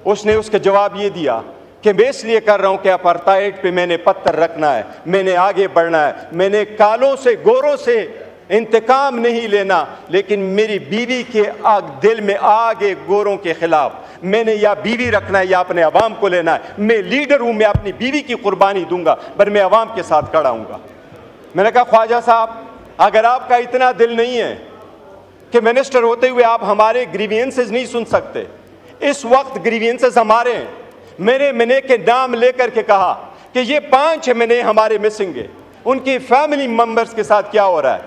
उसने उसका जवाब ये दिया कि मैं इसलिए कर रहा हूं कि अपार्टाइड पे मैंने पत्थर रखना है, मैंने आगे बढ़ना है, मैंने कालों से गोरों से इंतकाम नहीं लेना, लेकिन मेरी बीवी के दिल में आगे गोरों के खिलाफ मैंने या बीवी रखना है या अपने अवाम को लेना है। मैं लीडर हूं, मैं अपनी बीवी की कुर्बानी दूंगा, पर मैं अवाम के साथ खड़ा हूंगा। मैंने कहा ख्वाजा साहब, अगर आपका इतना दिल नहीं है कि मिनिस्टर होते हुए आप हमारे ग्रीवियंसेस नहीं सुन सकते, इस वक्त ग्रीवियंसेस हमारे हैं। मेरे महीने के नाम लेकर के कहा कि ये 5 महीने हमारे मिसिंग है, उनकी फैमिली मेंबर्स के साथ क्या हो रहा है,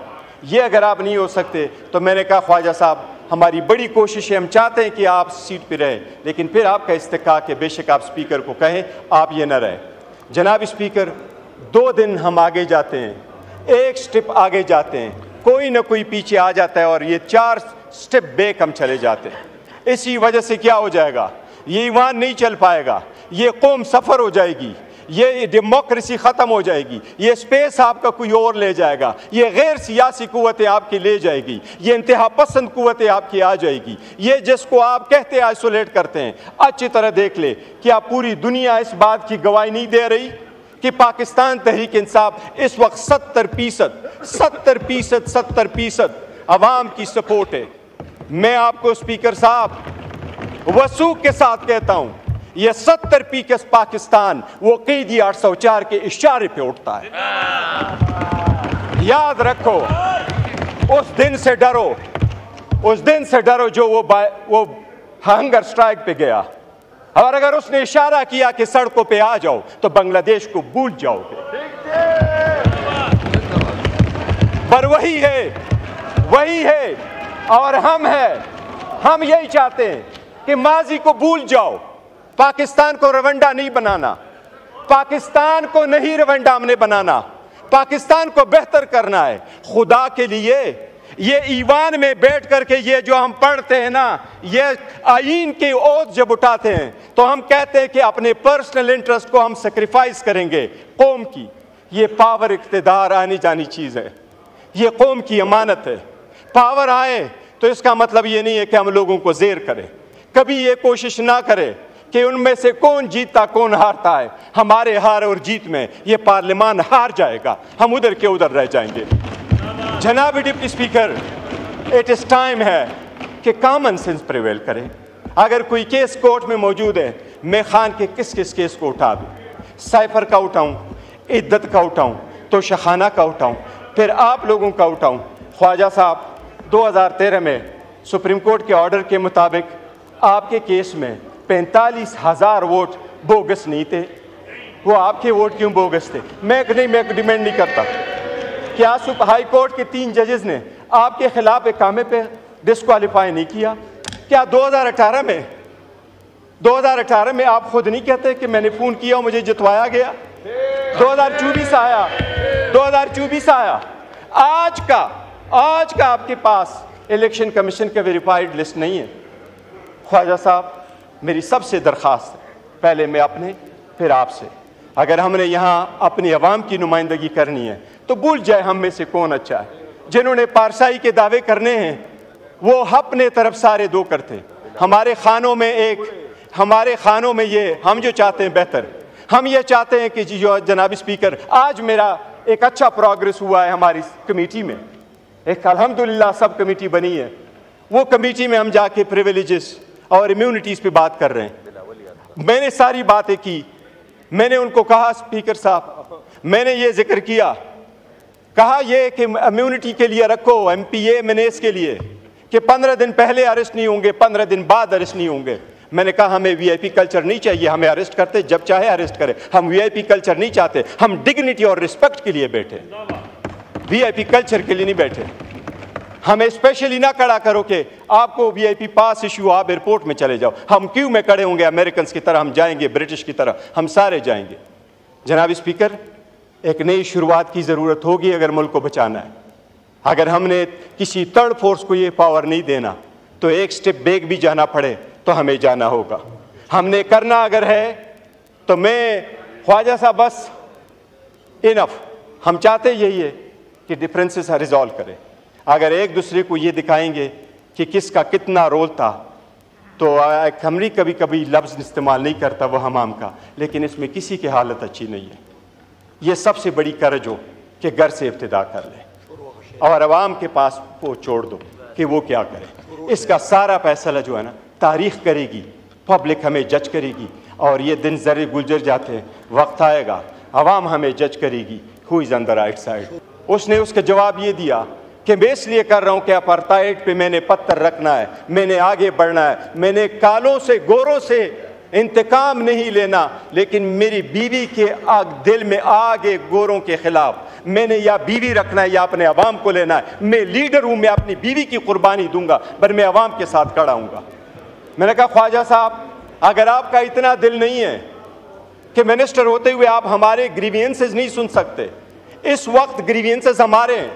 ये अगर आप नहीं हो सकते तो मैंने कहा ख्वाजा साहब, हमारी बड़ी कोशिश है, हम चाहते हैं कि आप सीट पे रहें, लेकिन फिर आपका इस्तेकाक है, बेशक आप स्पीकर को कहें आप ये ना रहे। जनाब स्पीकर, 2 दिन हम आगे जाते हैं, एक स्टेप आगे जाते हैं, कोई ना कोई पीछे आ जाता है और ये 4 स्टेप बैक हम चले जाते हैं। इसी वजह से क्या हो जाएगा, ये ईमान नहीं चल पाएगा, ये कौम सफ़र हो जाएगी, ये डेमोक्रेसी ख़त्म हो जाएगी, ये स्पेस आपका कोई और ले जाएगा, ये गैर सियासी कुव्वतें आपकी ले जाएगी, ये इंतहा पसंद कुव्वतें आपकी आ जाएगी, ये जिसको आप कहते हैं आइसोलेट करते हैं। अच्छी तरह देख ले कि आप पूरी दुनिया इस बात की गवाही नहीं दे रही कि पाकिस्तान तहरीक इंसाफ इस वक्त 70% अवाम की सपोर्ट है। मैं आपको स्पीकर साहब वसूख के साथ कहता हूं, यह 70% पाकिस्तान वो कैदी 804 के इशारे पे उठता है। याद रखो, उस दिन से डरो जो वो हंगर स्ट्राइक पे गया, और अगर उसने इशारा किया कि सड़कों पे आ जाओ तो बांग्लादेश को भूल जाओगे। पर वही है और हम यही चाहते हैं कि माजी को भूल जाओ, पाकिस्तान को रवंडा नहीं बनाना, पाकिस्तान को नहीं रवंडा हमने बनाना, पाकिस्तान को बेहतर करना है। खुदा के लिए ये ईवान में बैठ करके ये जो हम पढ़ते हैं ना, ये आईन की ओथ जब उठाते हैं तो हम कहते हैं कि अपने पर्सनल इंटरेस्ट को हम सेक्रीफाइस करेंगे कौम की। ये पावर इख्तिदार आनी जानी चीज़ है, ये कौम की अमानत है। पावर आए तो इसका मतलब ये नहीं है कि हम लोगों को जेर करें। कभी ये कोशिश ना करें कि उनमें से कौन जीतता कौन हारता है। हमारे हार और जीत में ये पार्लियामान हार जाएगा, हम उधर के उधर रह जाएंगे। जनाब deputy speaker, it is time है कि कॉमन सेंस प्रिवेल करें। अगर कोई केस कोर्ट में मौजूद है, मैं खान के किस किस केस को उठा दूँ, साइफर का उठाऊँ, इद्दत का उठाऊँ, तो शखाना का उठाऊँ, फिर आप लोगों का उठाऊँ। ख्वाजा साहब, 2013 में सुप्रीम कोर्ट के ऑर्डर के मुताबिक आपके केस में 45,000 वोट बोगस नहीं थे। वो आपके वोट क्यों बोगस थे? मैं डिमांड नहीं करता। क्या हाई कोर्ट के 3 जजेस ने आपके खिलाफ इकामे पे डिस्क्वालीफाई नहीं किया? क्या 2018 में आप खुद नहीं कहते कि मैंने फ़ोन किया और मुझे जितवाया गया? 2024 आया। आज का आपके पास इलेक्शन कमीशन का वेरीफाइड लिस्ट नहीं है। ख्वाजा साहब, मेरी सबसे दरख्वास्त है, पहले मैं अपने फिर आपसे, अगर हमने यहाँ अपनी आवाम की नुमाइंदगी करनी है तो भूल जाए हम में से कौन अच्छा है। जिन्होंने पारसाई के दावे करने हैं वो अपने तरफ सारे दो करते। हमारे खानों में ये हम जो चाहते हैं बेहतर, हम ये चाहते हैं कि जो जनाब स्पीकर, आज मेरा एक अच्छा प्रोग्रेस हुआ है हमारी कमेटी में, एक अल्हम्दुलिल्लाह सब कमेटी बनी है। वो कमेटी में हम जाके प्रिविलेजेस और इम्यूनिटीज़ पे बात कर रहे हैं। मैंने सारी बातें की, मैंने उनको कहा स्पीकर साहब, मैंने ये जिक्र किया, कहा ये कि इम्यूनिटी के लिए रखो, MPA मैनेज के लिए कि 15 दिन पहले अरेस्ट नहीं होंगे, 15 दिन बाद अरेस्ट नहीं होंगे। मैंने कहा हमें VIP कल्चर नहीं चाहिए, हमें अरेस्ट करते जब चाहे अरेस्ट करें, हम VIP कल्चर नहीं चाहते। हम डिग्निटी और रिस्पेक्ट के लिए बैठे, VIP कल्चर के लिए नहीं बैठे। हमें स्पेशली ना खड़ा करो कि आपको VIP पास इशू, आप एयरपोर्ट में चले जाओ। हम क्यों में खड़े होंगे अमेरिकन की तरह, हम जाएंगे ब्रिटिश की तरह, हम सारे जाएंगे। जनाब स्पीकर, एक नई शुरुआत की ज़रूरत होगी अगर मुल्क को बचाना है। अगर हमने किसी थर्ड फोर्स को ये पावर नहीं देना तो एक स्टेप बैक भी जाना पड़े तो हमें जाना होगा। हमने करना अगर है तो मैं ख्वाजा साहब बस इनफ, हम चाहते यही है कि डिफरेंसेस रिजॉल्व करें। अगर एक दूसरे को ये दिखाएंगे कि किसका कितना रोल था तो खमरी कभी कभी लफ्ज़ इस्तेमाल नहीं करता वो हमाम का, लेकिन इसमें किसी की हालत अच्छी नहीं है। ये सबसे बड़ी कर्ज हो कि घर से इब्तिदा कर ले और अवाम के पास वो छोड़ दो कि वो क्या करे। इसका सारा फैसला जो है ना तारीख़ करेगी, पब्लिक हमें जज करेगी, और ये दिन ज़रे गुजर जाते हैं, वक्त आएगा अवाम हमें जज करेगी who is on the right side. उसने उसका जवाब ये दिया कि मैं इसलिए कर रहा हूँ कि अपार्टाइड पे मैंने पत्थर रखना है, मैंने आगे बढ़ना है, मैंने कालों से गोरों से इंतकाम नहीं लेना, लेकिन मेरी बीवी के दिल में आगे गोरों के खिलाफ मैंने या बीवी रखना है या अपने अवाम को लेना है। मैं लीडर हूँ, मैं अपनी बीवी की कुर्बानी दूंगा, पर मैं अवाम के साथ खड़ा हूँगा। मैंने कहा ख्वाजा साहब, अगर आपका इतना दिल नहीं है कि मिनिस्टर होते हुए आप हमारे ग्रीवियंसेस नहीं सुन सकते, इस वक्त ग्रीवियंसेस हमारे हैं।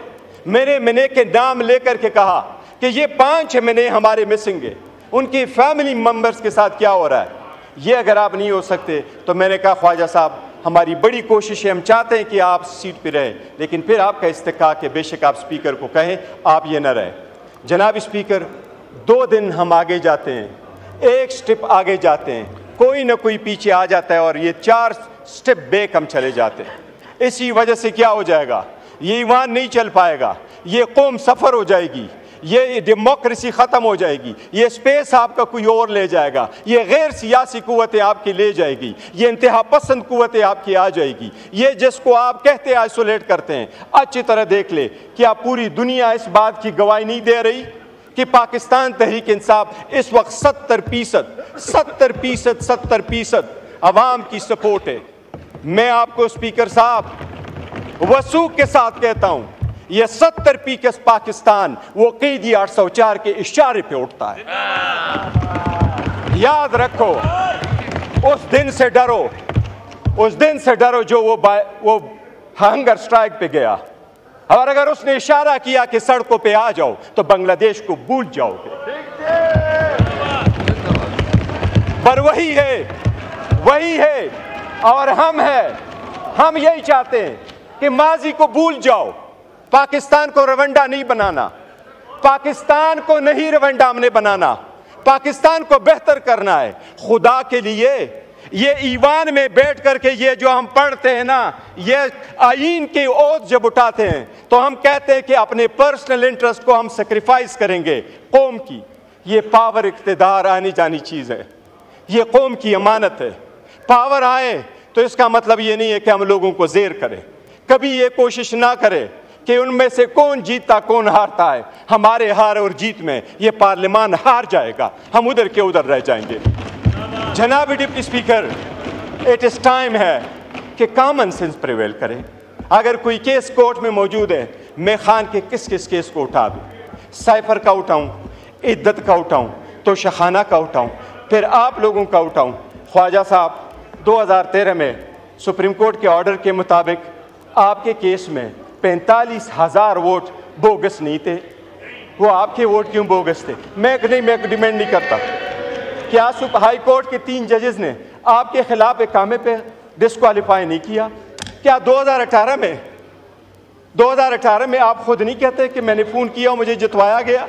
मेरे महीने के नाम लेकर के कहा कि ये 5 महीने हमारे मिसिंग है, उनकी फैमिली मेंबर्स के साथ क्या हो रहा है, ये अगर आप नहीं हो सकते तो मैंने कहा ख्वाजा साहब हमारी बड़ी कोशिश है, हम चाहते हैं कि आप सीट पे रहें, लेकिन फिर आपका इस्तेकाक है बेशक आप स्पीकर को कहें आप ये ना रहें। जनाब स्पीकर, 2 दिन हम आगे जाते हैं, 1 स्टेप आगे जाते हैं, कोई ना कोई पीछे आ जाता है और ये 4 स्टेप बैक हम चले जाते हैं। इसी वजह से क्या हो जाएगा, ये ईमान नहीं चल पाएगा, ये कौम सफ़र हो जाएगी, ये डेमोक्रेसी ख़त्म हो जाएगी, ये स्पेस आपका कोई और ले जाएगा, ये गैर सियासी कुव्वतें आपकी ले जाएगी, ये इंतहा पसंद कुव्वतें आपकी आ जाएगी, ये जिसको आप कहते हैं आइसोलेट करते हैं। अच्छी तरह देख ले कि आप पूरी दुनिया इस बात की गवाही नहीं दे रही कि पाकिस्तान तहरीक इंसाफ इस वक्त 70% अवाम की सपोर्ट है। मैं आपको स्पीकर साहब वसूख के साथ कहता हूं, यह 70% पाकिस्तान वो कैदी 804 के इशारे पे उठता है। याद रखो, उस दिन से डरो जो वो हंगर स्ट्राइक पे गया, और अगर उसने इशारा किया कि सड़कों पे आ जाओ तो बांग्लादेश को भूल जाओगे। पर वही है और हम यही चाहते हैं कि माजी को भूल जाओ, पाकिस्तान को रवंडा नहीं बनाना, पाकिस्तान को नहीं रवंडा हमने बनाना, पाकिस्तान को बेहतर करना है। खुदा के लिए ये ईवान में बैठ करके ये जो हम पढ़ते हैं ना, ये आईन की ओथ जब उठाते हैं तो हम कहते हैं कि अपने पर्सनल इंटरेस्ट को हम सेक्रीफाइस करेंगे कौम की। ये पावर इख्तिदार आनी जानी चीज़ है, ये कौम की अमानत है। पावर आए तो इसका मतलब ये नहीं है कि हम लोगों को ज़ेर करें, कभी ये कोशिश ना करें कि उनमें से कौन जीतता कौन हारता है। हमारे हार और जीत में ये पार्लियामान हार जाएगा, हम उधर के उधर रह जाएंगे। जनाब deputy speaker, it is time है कि कॉमन सेंस प्रिवेल करें। अगर कोई केस कोर्ट में मौजूद है, मैं खान के किस किस केस को उठा दूँ, साइफर का उठाऊँ, इद्दत का उठाऊँ, तो शहाना का उठाऊँ, फिर आप लोगों का उठाऊँ। ख्वाजा साहब, 2013 में सुप्रीम कोर्ट के ऑर्डर के मुताबिक आपके केस में 45,000 वोट बोगस नहीं थे। वो आपके वोट क्यों बोगस थे? मैं डिमांड नहीं करता। क्या हाई कोर्ट के 3 जजेस ने आपके खिलाफ इकामे पे डिस्क्वालीफाई नहीं किया? क्या 2018 में आप खुद नहीं कहते कि मैंने फ़ोन किया और मुझे जितवाया गया?